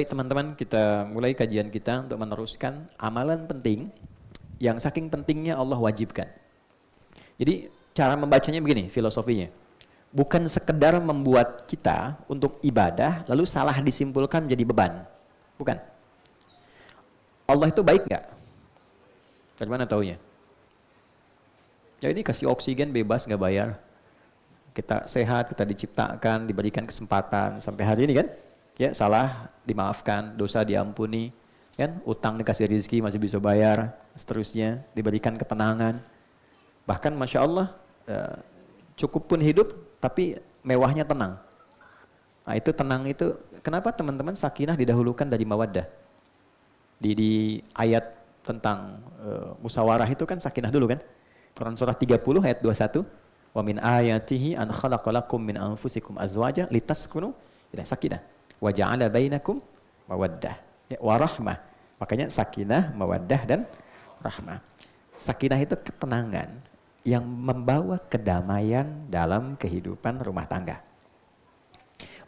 Baik teman-teman, kita mulai kajian kita untuk meneruskan amalan penting yang saking pentingnya Allah wajibkan. Jadi cara membacanya begini filosofinya. Bukan sekedar membuat kita untuk ibadah lalu salah disimpulkan menjadi beban. Bukan. Allah itu baik nggak? Dari mana taunya? Ya ini kasih oksigen bebas nggak bayar. Kita sehat, kita diciptakan, diberikan kesempatan sampai hari ini kan? Ya salah dimaafkan, dosa diampuni, kan? Utang dikasih rezeki masih bisa bayar, seterusnya diberikan ketenangan. Bahkan masya Allah cukup pun hidup, tapi mewahnya tenang. Nah itu tenang itu, kenapa teman-teman sakinah didahulukan dari mawaddah? Di ayat tentang musyawarah itu kan sakinah dulu kan? Quran surah 30 ayat 21. Wa min ayatihi an khalaqalakum min anfusikum azwaja litaskunu ila sakinah. Wa ja'ala bainakum mawaddah ya, wa rahmah. Makanya sakinah, mawaddah dan rahmah. Sakinah itu ketenangan yang membawa kedamaian dalam kehidupan rumah tangga.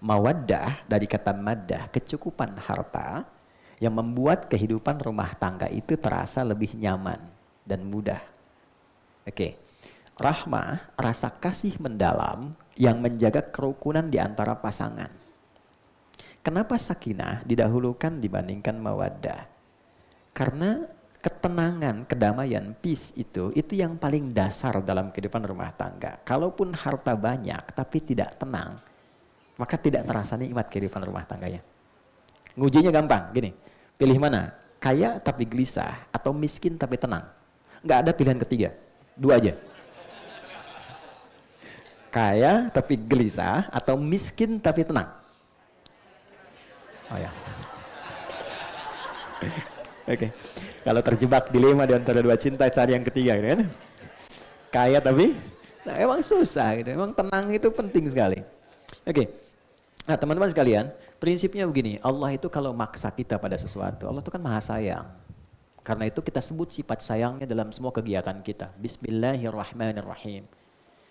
Mawaddah dari kata maddah, kecukupan harta yang membuat kehidupan rumah tangga itu terasa lebih nyaman dan mudah. Oke. Rahmah, rasa kasih mendalam yang menjaga kerukunan di antara pasangan. Kenapa sakinah didahulukan dibandingkan mawaddah? Karena ketenangan, kedamaian, peace itu yang paling dasar dalam kehidupan rumah tangga. Kalaupun harta banyak tapi tidak tenang, maka tidak terasa nikmat kehidupan rumah tangganya. Ngujinya gampang, gini, pilih mana? Kaya tapi gelisah atau miskin tapi tenang? Nggak ada pilihan ketiga, dua aja. Kaya tapi gelisah atau miskin tapi tenang? Oh ya. Oke. Kalau terjebak dilema di antara dua cinta, cari yang ketiga gitu kan. Kaya tapi nah, emang susah gitu. Emang tenang itu penting sekali. Oke. Nah, teman-teman sekalian, prinsipnya begini, Allah itu kalau maksa kita pada sesuatu, Allah itu kan Maha Sayang. Karena itu kita sebut sifat sayangnya dalam semua kegiatan kita. Bismillahirrahmanirrahim.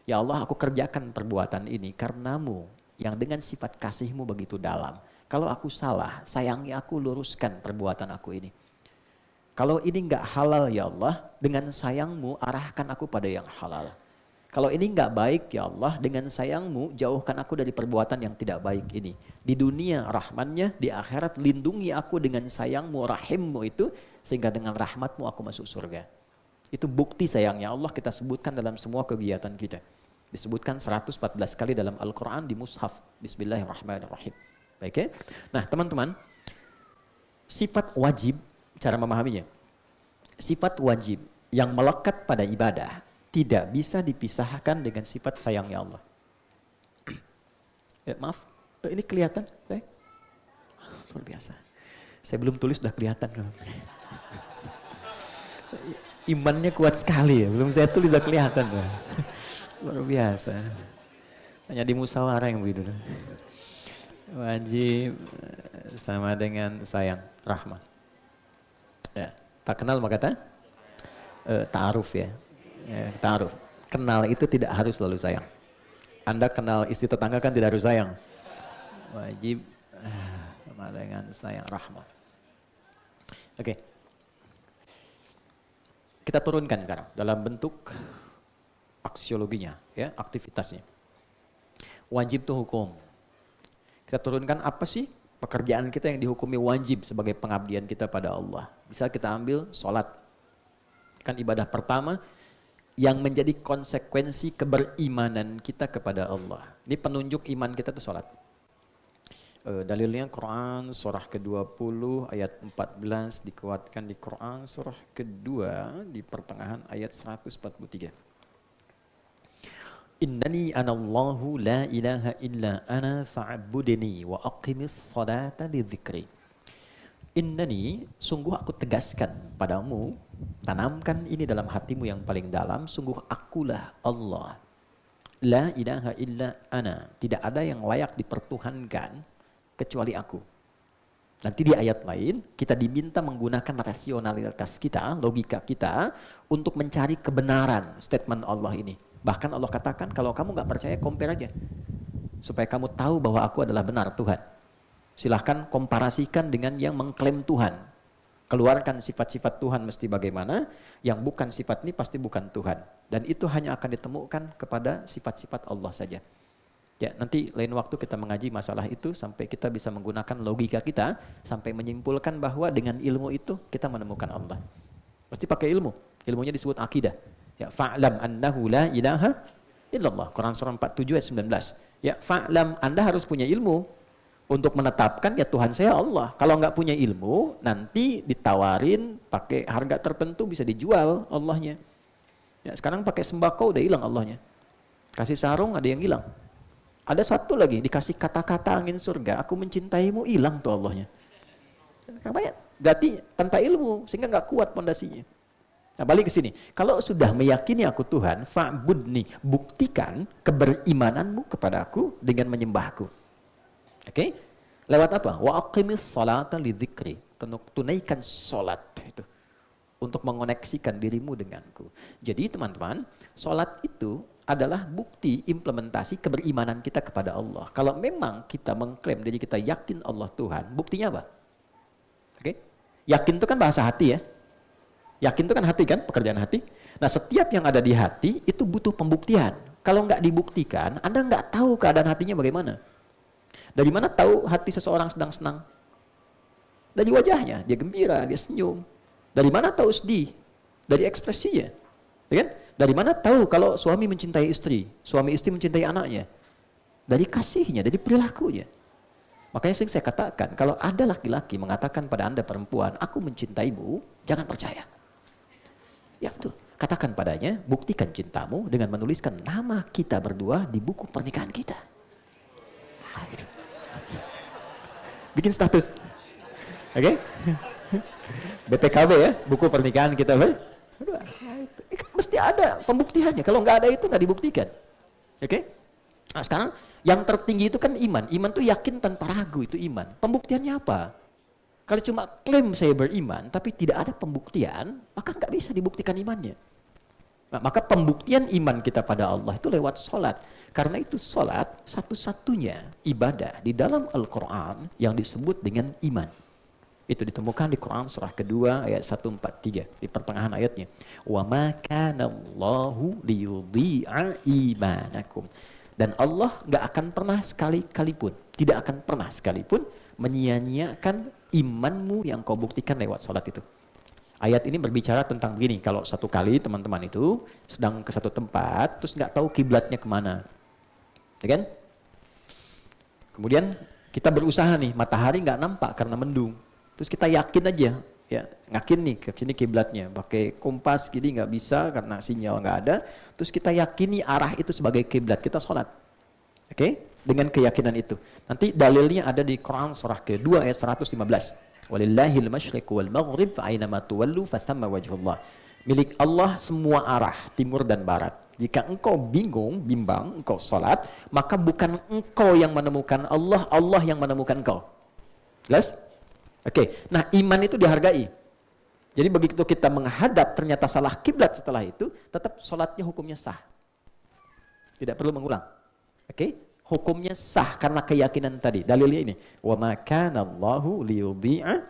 Ya Allah, aku kerjakan perbuatan ini karenamu yang dengan sifat kasihmu begitu dalam. Kalau aku salah, sayangi aku, luruskan perbuatan aku ini. Kalau ini enggak halal ya Allah, dengan sayangmu arahkan aku pada yang halal. Kalau ini enggak baik ya Allah, dengan sayangmu jauhkan aku dari perbuatan yang tidak baik ini. Di dunia rahmannya, di akhirat lindungi aku dengan sayangmu, rahimmu itu, sehingga dengan rahmatmu aku masuk surga. Itu bukti sayangnya Allah kita sebutkan dalam semua kegiatan kita. Disebutkan 114 kali dalam Al-Quran di mushaf. Bismillahirrahmanirrahim. Baik ya? Nah teman-teman, sifat wajib, cara memahaminya. Sifat wajib yang melekat pada ibadah tidak bisa dipisahkan dengan sifat sayangnya Allah. Ya, maaf, ini kelihatan? Luar biasa. Saya belum tulis sudah kelihatan. Imannya kuat sekali ya, belum saya tulis sudah kelihatan. Luar biasa. Hanya di musyawarah yang begitu. Wajib sama dengan sayang, rahmah. Ya, tak kenal maka kata ta'aruf ya. Ta'aruf. Kenal itu tidak harus selalu sayang. Anda kenal istri tetangga kan tidak harus sayang. Wajib sama dengan sayang, rahmah. Oke. Kita turunkan sekarang dalam bentuk aksiologinya, ya, aktivitasnya. Wajib itu hukum. Kita turunkan apa sih pekerjaan kita yang dihukumi wajib sebagai pengabdian kita pada Allah. Bisa kita ambil sholat. Kan ibadah pertama yang menjadi konsekuensi keberimanan kita kepada Allah. Ini penunjuk iman kita itu sholat. Dalilnya Quran surah ke-20 ayat 14 dikuatkan di Quran surah kedua di pertengahan ayat 143. Innani anallahu la ilaha illa ana fa'budni wa aqimis salata lidzikri. Innani, sungguh aku tegaskan padamu, tanamkan ini dalam hatimu yang paling dalam, sungguh akulah Allah. La ilaha illa ana, tidak ada yang layak dipertuhankan kecuali aku. Nanti di ayat lain kita diminta menggunakan rasionalitas kita, logika kita untuk mencari kebenaran statement Allah ini. Bahkan Allah katakan kalau kamu nggak percaya compare aja supaya kamu tahu bahwa aku adalah benar Tuhan. Silahkan komparasikan dengan yang mengklaim Tuhan. Keluarkan sifat-sifat Tuhan mesti bagaimana, yang bukan sifat ini pasti bukan Tuhan. Dan itu hanya akan ditemukan kepada sifat-sifat Allah saja. Ya, nanti lain waktu kita mengaji masalah itu sampai kita bisa menggunakan logika kita sampai menyimpulkan bahwa dengan ilmu itu kita menemukan Allah. Pasti pakai ilmu. Ilmunya disebut akidah. Ya, fa'lam annahu la ilaha illallah. Quran surah 47 ayat 19. Ya, fa'lam, Anda harus punya ilmu untuk menetapkan ya Tuhan saya Allah. Kalau nggak punya ilmu, nanti ditawarin pakai harga tertentu bisa dijual Allahnya. Ya, sekarang pakai sembako udah hilang Allahnya. Kasih sarung ada yang hilang. Ada satu lagi dikasih kata-kata angin surga, aku mencintaimu, hilang tuh Allahnya. Berarti tanpa ilmu sehingga nggak kuat pondasinya. Nah, balik ke sini. Kalau sudah meyakini aku Tuhan, fa'budni, buktikan keberimananmu kepada aku dengan menyembahku. Oke? Lewat apa? Wa aqimis salata lidzikri. Tunaikan salat itu untuk mengoneksikan dirimu denganku. Jadi teman-teman, salat itu adalah bukti implementasi keberimanan kita kepada Allah. Kalau memang kita mengklaim diri kita yakin Allah Tuhan, buktinya apa? Oke? Yakin itu kan bahasa hati ya. Yakin itu kan hati kan, pekerjaan hati. Nah, setiap yang ada di hati itu butuh pembuktian. Kalau nggak dibuktikan, Anda nggak tahu keadaan hatinya bagaimana. Dari mana tahu hati seseorang sedang senang? Dari wajahnya, dia gembira, dia senyum. Dari mana tahu sedih? Dari ekspresinya. Ya kan? Dari mana tahu kalau suami mencintai istri, suami istri mencintai anaknya? Dari kasihnya, dari perilakunya. Makanya sering saya katakan, kalau ada laki-laki mengatakan pada Anda perempuan, aku mencintaimu, jangan percaya. Ya betul. Katakan padanya, buktikan cintamu dengan menuliskan nama kita berdua di buku pernikahan kita. Bikin status. Oke? BPKB ya, buku pernikahan kita. Mesti ada pembuktiannya. Kalau nggak ada itu nggak dibuktikan. Oke? Nah, sekarang yang tertinggi itu kan iman. Iman tuh yakin tanpa ragu, itu iman. Pembuktiannya apa? Kalau cuma klaim saya beriman, tapi tidak ada pembuktian, maka nggak bisa dibuktikan imannya. Nah, maka pembuktian iman kita pada Allah itu lewat sholat. Karena itu sholat satu-satunya ibadah di dalam Al-Quran yang disebut dengan iman. Itu ditemukan di Quran surah kedua ayat 143 di pertengahan ayatnya. Wa ma kana Allahu liyudhi'a imanakum. Dan Allah nggak akan pernah sekali-kalipun, tidak akan pernah sekalipun menyia-nyiakan imanmu yang kau buktikan lewat sholat itu. Ayat ini berbicara tentang begini, kalau satu kali teman-teman itu sedang ke satu tempat, terus nggak tahu kiblatnya kemana, ya kan? Kemudian kita berusaha nih, matahari nggak nampak karena mendung, terus kita yakin aja, ya yakin nih ke sini kiblatnya, pakai kompas gini nggak bisa karena sinyal nggak ada, terus kita yakini arah itu sebagai kiblat, kita sholat, oke? Dengan keyakinan itu. Nanti dalilnya ada di Quran surah kedua ayat 115. Walillahil masyriq wal maghrib fa aina ma tuwallu fa thamma wajhullah. Milik Allah semua arah, timur dan barat. Jika engkau bimbang, engkau salat, maka bukan engkau yang menemukan Allah, Allah yang menemukan engkau. Jelas? Oke. Nah, iman itu dihargai. Jadi begitu kita menghadap ternyata salah kiblat setelah itu, tetap salatnya hukumnya sah. Tidak perlu mengulang. Oke? Hukumnya sah karena keyakinan tadi. Dalilnya ini, wa ma kana Allahu liyudhi'a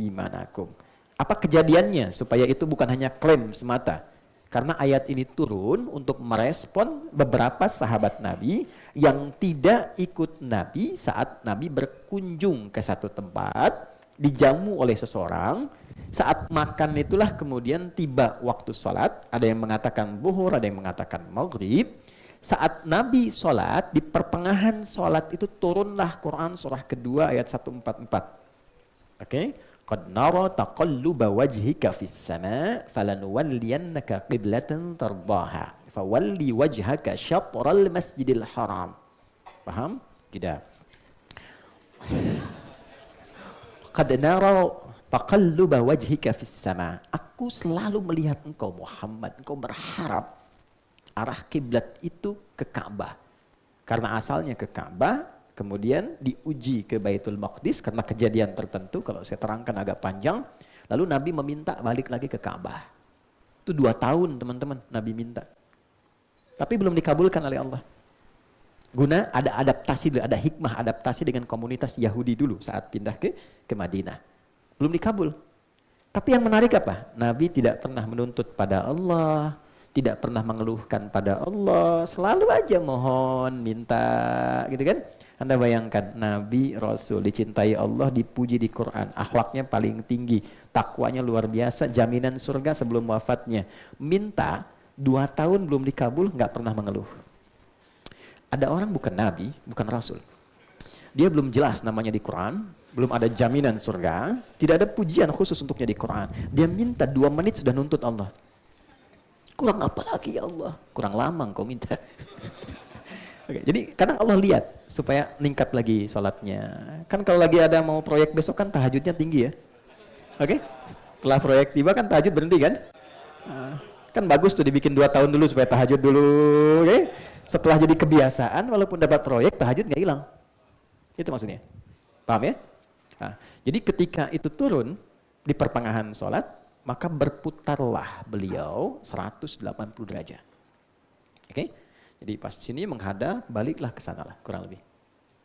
imanakum. Apa kejadiannya supaya itu bukan hanya klaim semata? Karena ayat ini turun untuk merespon beberapa sahabat Nabi yang tidak ikut Nabi saat Nabi berkunjung ke satu tempat, dijamu oleh seseorang. Saat makan itulah kemudian tiba waktu salat. Ada yang mengatakan zuhur, ada yang mengatakan maghrib. Saat Nabi sholat, di pertengahan sholat itu turunlah Quran surah kedua ayat 144. Oke? Qad nara taqalluba wajhika fis sama' falanuwalliyannaka qiblatan tardaha. Fawalli wajhaka syatral masjidil haram. Paham? Tidak. Qad nara taqalluba wajhika fis sama'. Aku selalu melihat engkau Muhammad, engkau berharap arah kiblat itu ke Ka'bah. Karena asalnya ke Ka'bah, kemudian diuji ke Baitul Maqdis karena kejadian tertentu, kalau saya terangkan agak panjang, lalu Nabi meminta balik lagi ke Ka'bah. Itu 2 tahun teman-teman Nabi minta. Tapi belum dikabulkan oleh Allah. Guna ada adaptasi dulu, ada hikmah adaptasi dengan komunitas Yahudi dulu saat pindah ke Madinah. Belum dikabul. Tapi yang menarik apa? Nabi tidak pernah menuntut pada Allah, tidak pernah mengeluhkan pada Allah, selalu aja mohon, minta, gitu kan? Anda bayangkan, Nabi, Rasul, dicintai Allah, dipuji di Quran, akhlaknya paling tinggi, takwanya luar biasa, jaminan surga sebelum wafatnya. Minta, 2 tahun belum dikabul, nggak pernah mengeluh. Ada orang bukan Nabi, bukan Rasul. Dia belum jelas namanya di Quran, belum ada jaminan surga, tidak ada pujian khusus untuknya di Quran. Dia minta 2 menit sudah nuntut Allah. Kurang apa lagi ya Allah? Kurang lama engkau minta. Oke, jadi kadang Allah lihat supaya meningkat lagi sholatnya. Kan kalau lagi ada mau proyek besok kan tahajudnya tinggi ya. Oke, setelah proyek tiba kan tahajud berhenti kan? Kan bagus tuh dibikin 2 tahun dulu supaya tahajud dulu. Oke? Setelah jadi kebiasaan walaupun dapat proyek tahajud nggak hilang. Itu maksudnya. Paham ya? Nah, jadi ketika itu turun di pertengahan sholat, maka berputarlah beliau 180 derajat. Oke? Jadi pas sini menghadap, baliklah ke sana lah, kurang lebih.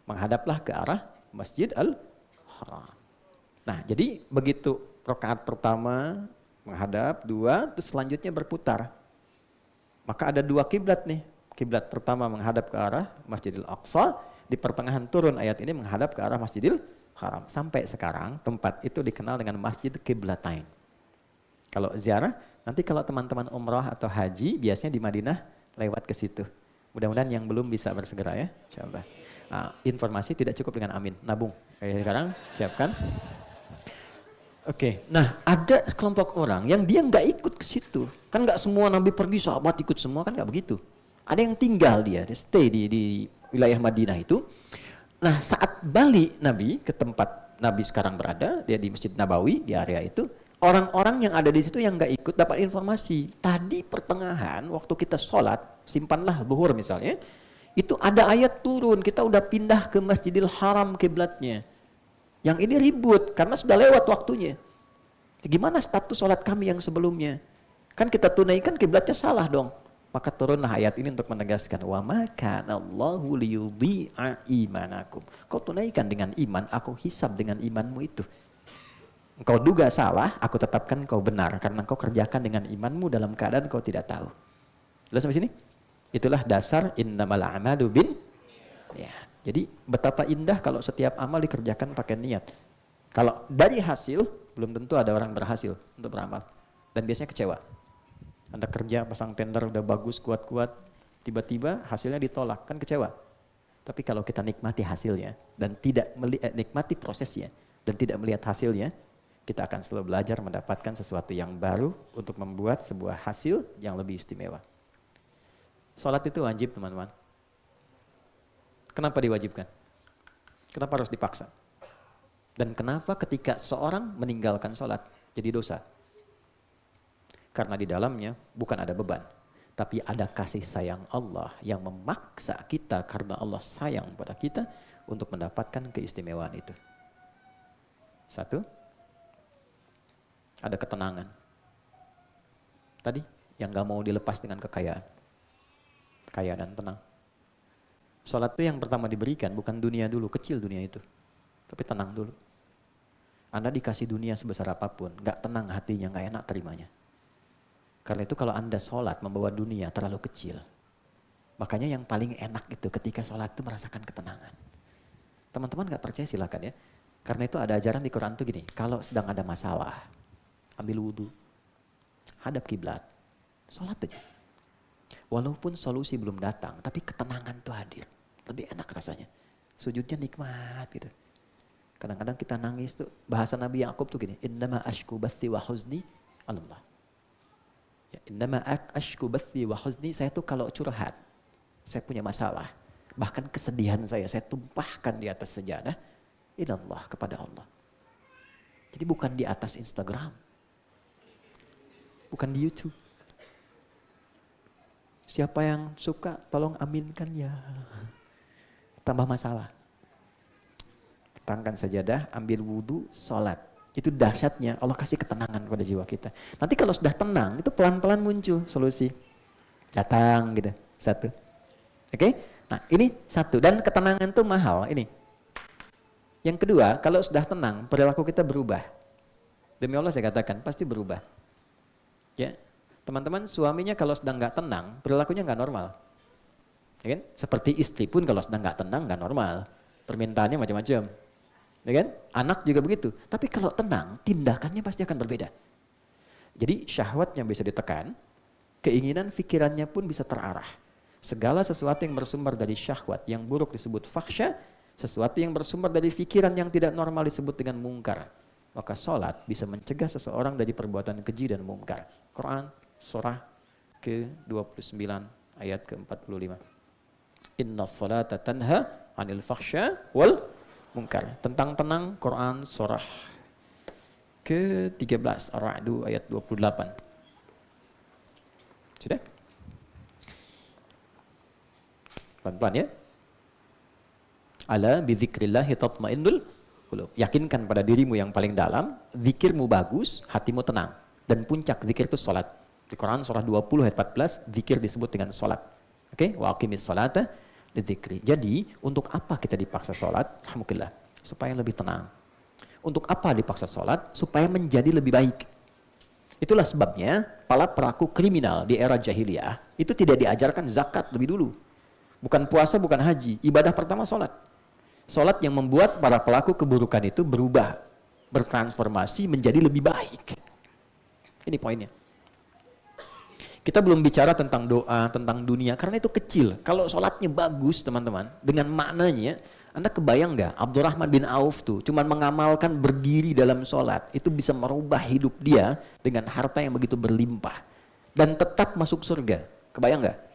Menghadaplah ke arah Masjid Al-Haram. Nah, jadi begitu rakaat pertama menghadap, 2, terus selanjutnya berputar. Maka ada 2 kiblat nih. Kiblat pertama menghadap ke arah Masjidil Aqsa, di pertengahan turun ayat ini menghadap ke arah Masjidil Haram. Sampai sekarang tempat itu dikenal dengan Masjid Qiblatain. Kalau ziarah, nanti kalau teman-teman umrah atau haji, biasanya di Madinah lewat ke situ. Mudah-mudahan yang belum bisa bersegera ya, insyaallah. Nah, informasi tidak cukup dengan amin, nabung. Kayak sekarang, siapkan. Oke, nah ada sekelompok orang yang dia nggak ikut ke situ. Kan nggak semua Nabi pergi, sahabat ikut semua, kan nggak begitu. Ada yang tinggal dia stay di wilayah Madinah itu. Nah saat balik Nabi ke tempat Nabi sekarang berada, dia di Masjid Nabawi, di area itu, orang-orang yang ada di situ yang nggak ikut dapat informasi. Tadi pertengahan waktu kita sholat, simpanlah zuhur misalnya, itu ada ayat turun, kita udah pindah ke Masjidil Haram kiblatnya. Yang ini ribut karena sudah lewat waktunya. Gimana status sholat kami yang sebelumnya? Kan kita tunaikan kiblatnya salah dong. Maka turunlah ayat ini untuk menegaskan, wa ma kana Allahu liyudhi'a imanakum. Kau tunaikan dengan iman, aku hisab dengan imanmu itu. Engkau duga salah, aku tetapkan kau benar karena kau kerjakan dengan imanmu dalam keadaan kau tidak tahu. Jelas sampai sini? Itulah dasar innamal a'malu bin ya. Jadi betapa indah kalau setiap amal dikerjakan pakai niat. Kalau dari hasil belum tentu ada orang berhasil untuk beramal dan biasanya kecewa. Anda kerja pasang tender udah bagus kuat-kuat, tiba-tiba hasilnya ditolak, kan kecewa. Tapi kalau kita nikmati hasilnya dan tidak nikmati prosesnya dan tidak melihat hasilnya, kita akan selalu belajar mendapatkan sesuatu yang baru untuk membuat sebuah hasil yang lebih istimewa. Salat itu wajib, teman-teman. Kenapa diwajibkan? Kenapa harus dipaksa? Dan kenapa ketika seorang meninggalkan salat jadi dosa? Karena di dalamnya bukan ada beban, tapi ada kasih sayang Allah yang memaksa kita karena Allah sayang pada kita untuk mendapatkan keistimewaan itu. 1, ada ketenangan. Tadi yang gak mau dilepas dengan kekayaan. Kaya dan tenang. Salat itu yang pertama diberikan bukan dunia dulu, kecil dunia itu. Tapi tenang dulu. Anda dikasih dunia sebesar apapun, gak tenang hatinya, gak enak terimanya. Karena itu kalau Anda sholat membawa dunia terlalu kecil. Makanya yang paling enak itu ketika sholat itu merasakan ketenangan. Teman-teman gak percaya silakan ya. Karena itu ada ajaran di Quran tuh gini, kalau sedang ada masalah, ambil wudhu, hadap kiblat, sholat aja. Walaupun solusi belum datang, tapi ketenangan tuh hadir. Lebih enak rasanya. Sujudnya nikmat gitu. Kadang-kadang kita nangis tuh, bahasa Nabi Ya'qub tuh gini, innama ashku bathi wa huzni Allah. Ya, innama ashku bathi wa huzni, saya tuh kalau curhat, saya punya masalah, bahkan kesedihan saya tumpahkan di atas sejadah, ilallah, kepada Allah. Jadi bukan di atas Instagram, bukan di YouTube. Siapa yang suka tolong aminkan ya. Tambah masalah. Tangkan sajadah, ambil wudhu, sholat. Itu dahsyatnya, Allah kasih ketenangan pada jiwa kita. Nanti kalau sudah tenang, itu pelan-pelan muncul solusi. Datang gitu, 1. Oke? Nah, ini satu. Dan ketenangan itu mahal, ini. Yang kedua, kalau sudah tenang, perilaku kita berubah. Demi Allah saya katakan, pasti berubah. Ya, teman-teman, suaminya kalau sedang nggak tenang, perilakunya nggak normal. Ya kan? Seperti istri pun kalau sedang nggak tenang, nggak normal. Permintaannya macam-macam. Ya kan? Anak juga begitu. Tapi kalau tenang, tindakannya pasti akan berbeda. Jadi syahwatnya bisa ditekan, keinginan pikirannya pun bisa terarah. Segala sesuatu yang bersumber dari syahwat yang buruk disebut fakhsya, sesuatu yang bersumber dari pikiran yang tidak normal disebut dengan mungkar. Maka salat bisa mencegah seseorang dari perbuatan keji dan mungkar. Quran surah ke-29 ayat ke-45. Inna salata tanha 'anil fakhsya wal munkar. Tentang tenang, Quran surah ke-13 Ar-Ra'd ayat 28. Sudah? Pelan-pelan ya. Ala bidzikrillahi tatmainnul qulub. Yakinkan pada dirimu yang paling dalam, zikirmu bagus, hatimu tenang. Dan puncak zikir itu salat. Di Quran surah 20 ayat 14, zikir disebut dengan salat. Oke, wa aqimis salata lidzikri. Jadi, untuk apa kita dipaksa salat? Alhamdulillah, supaya lebih tenang. Untuk apa dipaksa salat? Supaya menjadi lebih baik. Itulah sebabnya para pelaku kriminal di era jahiliyah itu tidak diajarkan zakat lebih dulu. Bukan puasa, bukan haji. Ibadah pertama sholat. Sholat yang membuat para pelaku keburukan itu berubah. Bertransformasi menjadi lebih baik. Ini poinnya. Kita belum bicara tentang doa, tentang dunia. Karena itu kecil. Kalau sholatnya bagus teman-teman. Dengan maknanya. Anda kebayang nggak? Abdurrahman bin Auf tuh. Cuman mengamalkan berdiri dalam sholat. Itu bisa merubah hidup dia. Dengan harta yang begitu berlimpah. Dan tetap masuk surga. Kebayang nggak?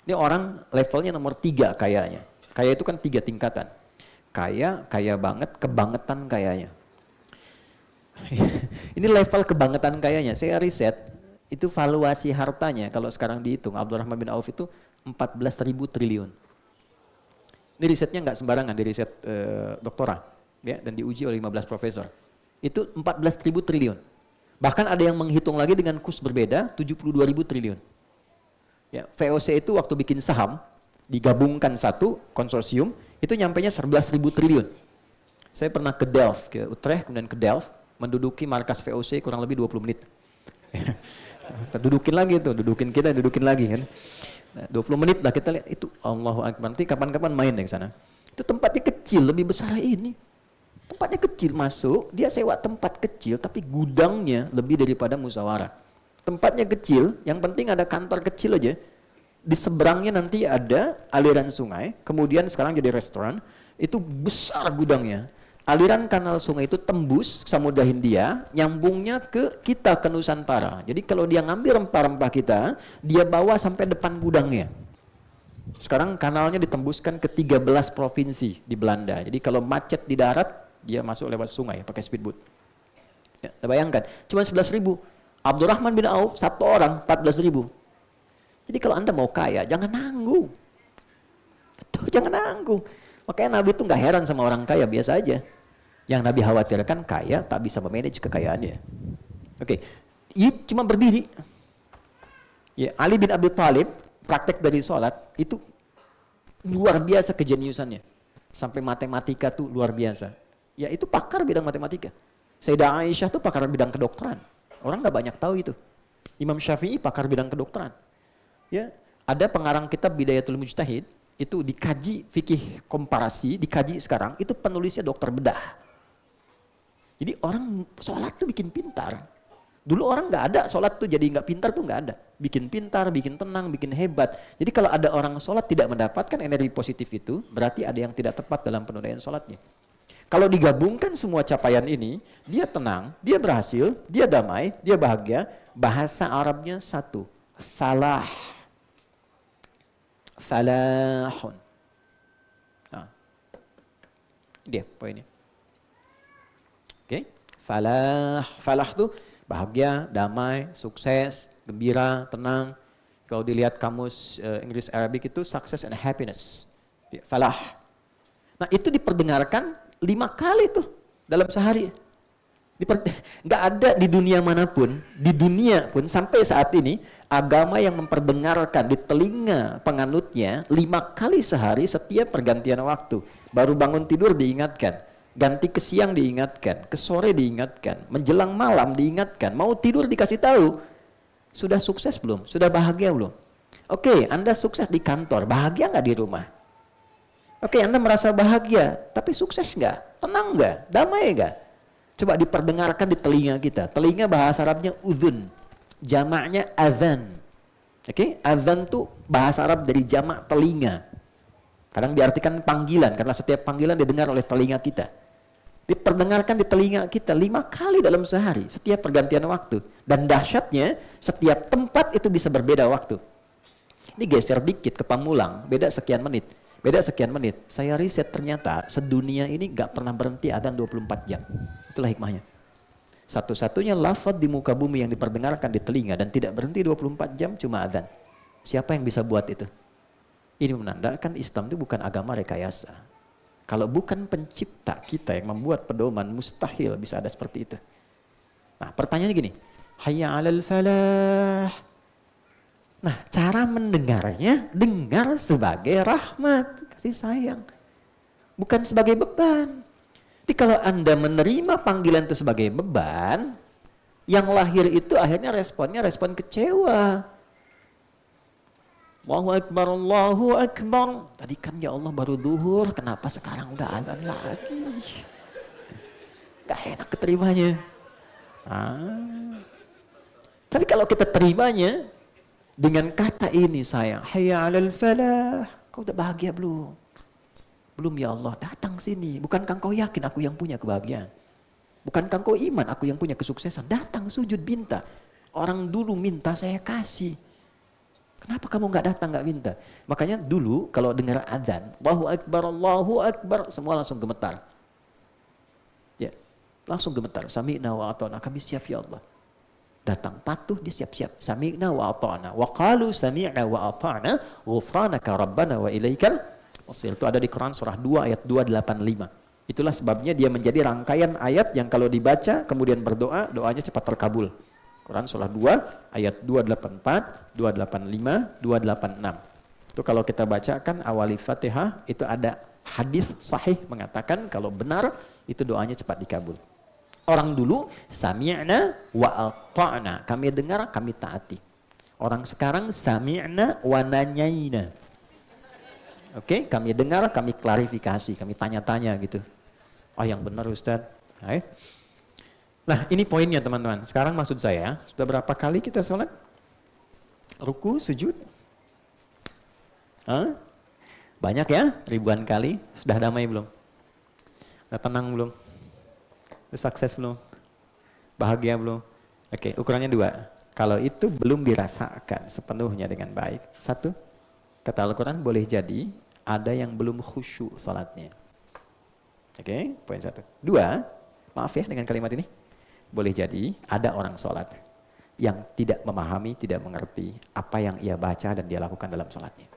Ini orang levelnya nomor 3 kayanya. Kaya itu kan 3 tingkatan. Kaya banget, kebangetan kayanya. Ini level kebangetan kayanya. Saya riset, itu valuasi hartanya kalau sekarang dihitung. Abdurrahman bin Auf itu 14.000 triliun. Ini risetnya nggak sembarangan, di riset doktora. Ya, dan diuji oleh 15 profesor. Itu 14.000 triliun. Bahkan ada yang menghitung lagi dengan kurs berbeda, 72.000 triliun. Ya, VOC itu waktu bikin saham, digabungkan satu konsorsium, itu nyampainya 11.000 triliun. Saya pernah ke Delft, ke Utrecht, kemudian ke Delft, menduduki markas VOC kurang lebih 20 menit. Dudukin lagi tuh, dudukin lagi kan. Nah, 20 menit lah kita lihat, itu Allahu Akbar, nanti kapan-kapan main deh ke sana. Itu tempatnya kecil, lebih besar ini. Tempatnya kecil, masuk, dia sewa tempat kecil, tapi gudangnya lebih daripada musyawarah. Tempatnya kecil, yang penting ada kantor kecil aja. Di seberangnya nanti ada aliran sungai, kemudian sekarang jadi restoran, itu besar gudangnya. Aliran kanal sungai itu tembus Samudra Hindia, nyambungnya ke kita, ke Nusantara. Jadi kalau dia ngambil rempah-rempah kita, dia bawa sampai depan gudangnya. Sekarang kanalnya ditembuskan ke 13 provinsi di Belanda. Jadi kalau macet di darat, dia masuk lewat sungai pakai speedboat. Ya, bayangkan, cuma 11.000. Abdurrahman bin Auf, satu orang 14.000. Jadi kalau Anda mau kaya, jangan nanggung. Betul, jangan nanggung. Makanya Nabi itu nggak heran sama orang kaya, biasa aja. Yang Nabi khawatirkan kaya tak bisa memanage kekayaannya. Oke, ini cuma berdiri. Ya, Ali bin Abi Thalib, praktek dari sholat, itu luar biasa kejeniusannya. Sampai matematika tuh luar biasa. Ya itu pakar bidang matematika. Sayyidah Aisyah tuh pakar bidang kedokteran. Orang nggak banyak tahu itu. Imam Syafi'i pakar bidang kedokteran. Ya, ada pengarang kitab Bidayatul Mujtahid, itu dikaji fikih komparasi, dikaji sekarang, itu penulisnya dokter bedah. Jadi orang sholat tuh bikin pintar. Dulu orang nggak ada sholat tuh jadi nggak pintar tuh nggak ada. Bikin pintar, bikin tenang, bikin hebat. Jadi kalau ada orang sholat tidak mendapatkan energi positif itu, berarti ada yang tidak tepat dalam penunaian sholatnya. Kalau digabungkan semua capaian ini, dia tenang, dia berhasil, dia damai, dia bahagia. Bahasa Arabnya satu, falah. Falahun. Nah, dia poinnya. Oke, falah. Falah tuh bahagia, damai, sukses, gembira, tenang. Kalau dilihat kamus Inggris Arabic itu success and happiness. Falah. Nah itu diperdengarkan 5 kali tuh dalam sehari. Nggak ada di dunia manapun, di dunia pun sampai saat ini agama yang memperdengarkan di telinga penganutnya 5 kali sehari setiap pergantian waktu. Baru bangun tidur diingatkan, ganti ke siang diingatkan, ke sore diingatkan, menjelang malam diingatkan, mau tidur dikasih tahu. Sudah sukses belum? Sudah bahagia belum? Oke, Anda sukses di kantor, bahagia nggak di rumah? Oke, Anda merasa bahagia, tapi sukses nggak? Tenang nggak? Damai nggak? Coba diperdengarkan di telinga kita. Telinga bahasa Arabnya udhun, jamaknya azan. Oke, azan tuh bahasa Arab dari jamak telinga. Kadang diartikan panggilan, karena setiap panggilan didengar oleh telinga kita. Diperdengarkan di telinga kita 5 kali dalam sehari, setiap pergantian waktu. Dan dahsyatnya, setiap tempat itu bisa berbeda waktu. Ini geser dikit ke Pamulang, beda sekian menit. Beda sekian menit. Saya riset ternyata sedunia ini gak pernah berhenti adzan 24 jam. Itulah hikmahnya. Satu-satunya lafaz di muka bumi yang diperdengarkan di telinga dan tidak berhenti 24 jam cuma adzan. Siapa yang bisa buat itu? Ini menandakan Islam itu bukan agama rekayasa. Kalau bukan pencipta kita yang membuat pedoman, mustahil bisa ada seperti itu. Nah, pertanyaannya gini. Hayya 'alal falah. Nah, cara mendengarnya, dengar sebagai rahmat, kasih sayang. Bukan sebagai beban. Jadi kalau Anda menerima panggilan itu sebagai beban, yang lahir itu akhirnya responnya respon kecewa. Allahu Akbar, Allahu Akbar. Tadi kan ya Allah baru duhur, kenapa sekarang udah adzan lagi? Gak enak keterimanya. Tapi kalau kita terimanya, dengan kata ini sayang, hayya 'alal falah. Kau udah bahagia belum? Belum ya Allah, datang sini. Bukankah kau yakin aku yang punya kebahagiaan? Bukankah kau iman aku yang punya kesuksesan? Datang sujud minta. Orang dulu minta saya kasih. Kenapa kamu nggak datang nggak minta? Makanya dulu kalau dengar adzan, Allahu Akbar, semua langsung gemetar. Ya, langsung gemetar. Sami'na wa ata'na, kami siap ya Allah. Datang patuh dia siap-siap. Sami'na wa ata'na wa qalu sami'na wa ata'na ghufranaka rabbana wa ilaikal masir. Itu ada di Quran surah 2 ayat 285. Itulah sebabnya dia menjadi rangkaian ayat yang kalau dibaca kemudian berdoa, doanya cepat terkabul. Quran surah 2 ayat 284, 285, 286. Itu kalau kita bacakan awali Fatihah itu ada hadis sahih mengatakan kalau benar itu doanya cepat dikabul. Orang dulu sami'na wa ata'na, kami dengar, kami taati. Orang sekarang sami'na wa nanyaina. Oke, kami dengar, kami klarifikasi, kami tanya-tanya gitu. Oh yang benar Ustaz. Nah ini poinnya teman-teman. Sekarang maksud saya, sudah berapa kali kita sholat? Ruku, sujud? Banyak ya, ribuan kali. Sudah damai belum? Sudah tenang belum? Sukses belum? Bahagia belum? Oke, ukurannya 2. Kalau itu belum dirasakan sepenuhnya dengan baik. 1, kata Al-Quran boleh jadi ada yang belum khusyuk salatnya. Oke, poin 1. 2, maaf ya dengan kalimat ini. Boleh jadi ada orang salat yang tidak memahami, tidak mengerti apa yang ia baca dan dia lakukan dalam salatnya.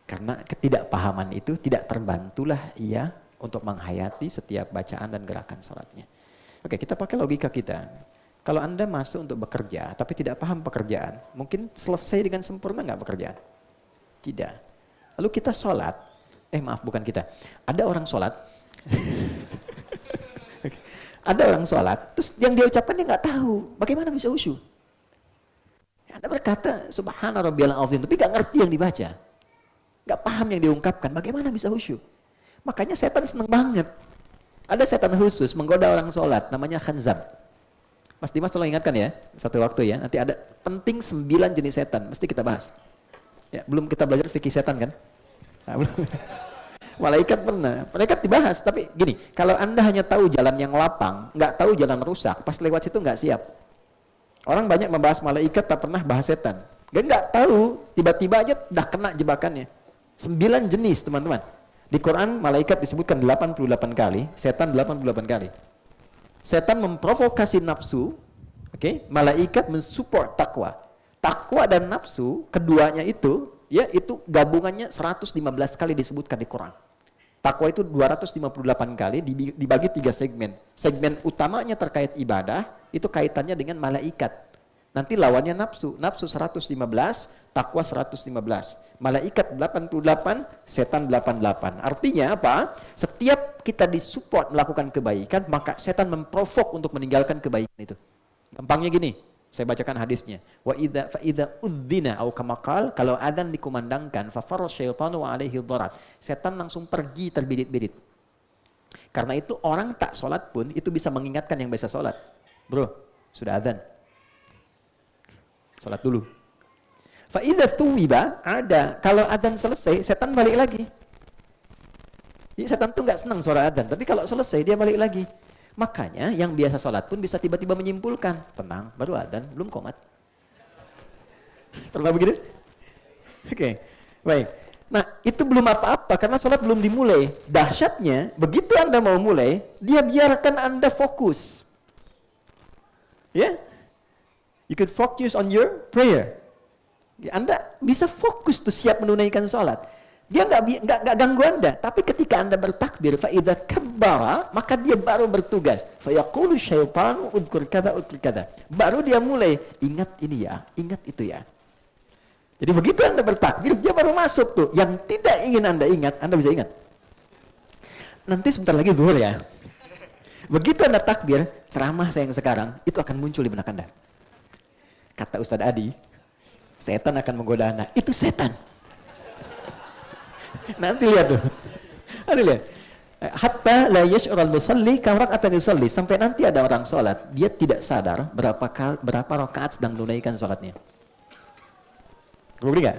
Karena ketidakpahaman itu tidak terbantulah ia untuk menghayati setiap bacaan dan gerakan salatnya. Oke, kita pakai logika kita. Kalau Anda masuk untuk bekerja, tapi tidak paham pekerjaan, mungkin selesai dengan sempurna nggak pekerjaan? Tidak. Lalu kita sholat, maaf bukan kita, ada orang sholat, ada orang sholat, terus yang dia ucapkan dia nggak tahu, bagaimana bisa khusyuk? Anda berkata, Subhana rabbiyal azim, tapi nggak ngerti yang dibaca, nggak paham yang diungkapkan, bagaimana bisa khusyuk? Makanya setan seneng banget. Ada setan khusus menggoda orang sholat, namanya khanzab. Mas Dimas tolong ingatkan ya, satu waktu ya, nanti ada penting 9 jenis setan, mesti kita bahas. Ya, belum kita belajar fikih setan kan? Nah, belum. Malaikat pernah, malaikat dibahas, tapi gini, kalau Anda hanya tahu jalan yang lapang, nggak tahu jalan rusak, pas lewat situ nggak siap. Orang banyak membahas malaikat, tak pernah bahas setan. Nggak tahu, tiba-tiba aja udah kena jebakannya. 9 jenis teman-teman. Di Quran malaikat disebutkan 88 kali, setan 88 kali. Setan memprovokasi nafsu, malaikat mensupport takwa. Takwa dan nafsu, keduanya itu, ya itu gabungannya 115 kali disebutkan di Quran. Takwa itu 258 kali dibagi 3 segmen. Segmen utamanya terkait ibadah, itu kaitannya dengan malaikat. Nanti lawannya nafsu. Nafsu 115, takwa 115. Malaikat 88, setan 88. Artinya apa? Setiap kita disupport melakukan kebaikan, maka setan memprovok untuk meninggalkan kebaikan itu. Gampangnya gini, saya bacakan hadisnya. Wa idza fa idza udzina au kama qal, kalau adzan dikumandangkan, fa farra syaitanu alaihi dharat. Setan langsung pergi terbirit-birit. Karena itu orang tak sholat pun itu bisa mengingatkan yang biasa sholat. Bro, sudah adzan. Sholat dulu. Fa idza tuwiba, ada kalau adzan selesai, setan balik lagi. Jadi setan tuh nggak senang suara adzan, tapi kalau selesai dia balik lagi. Makanya yang biasa sholat pun bisa tiba-tiba menyimpulkan, tenang, baru adzan, belum qomat. Pernah begitu? Oke, baik. Nah, itu belum apa-apa karena sholat belum dimulai. Dahsyatnya, begitu Anda mau mulai, dia biarkan Anda fokus. Ya? You could focus on your prayer. Anda bisa fokus tuh siap menunaikan sholat. Dia nggak ganggu Anda. Tapi ketika Anda bertakbir, fa idza kabbara, maka dia baru bertugas. Fa yaqulu syaitanu udhkur kadza udhkur kadza. Baru dia mulai ingat ini ya, ingat itu ya. Jadi begitu Anda bertakbir, dia baru masuk tuh. Yang tidak ingin Anda ingat, Anda bisa ingat. Nanti sebentar lagi zuhur ya. Begitu Anda takbir, ceramah saya yang sekarang itu akan muncul di benak Anda. Kata Ustadz Adi, setan akan menggoda Anda. Itu setan. Nanti lihat tuh. Ada lihat. Hatta la yash'ural musalli kam raka'atan yusalli. Sampai nanti ada orang sholat, dia tidak sadar berapa rakaat sedang menunaikan sholatnya. Berbeda enggak?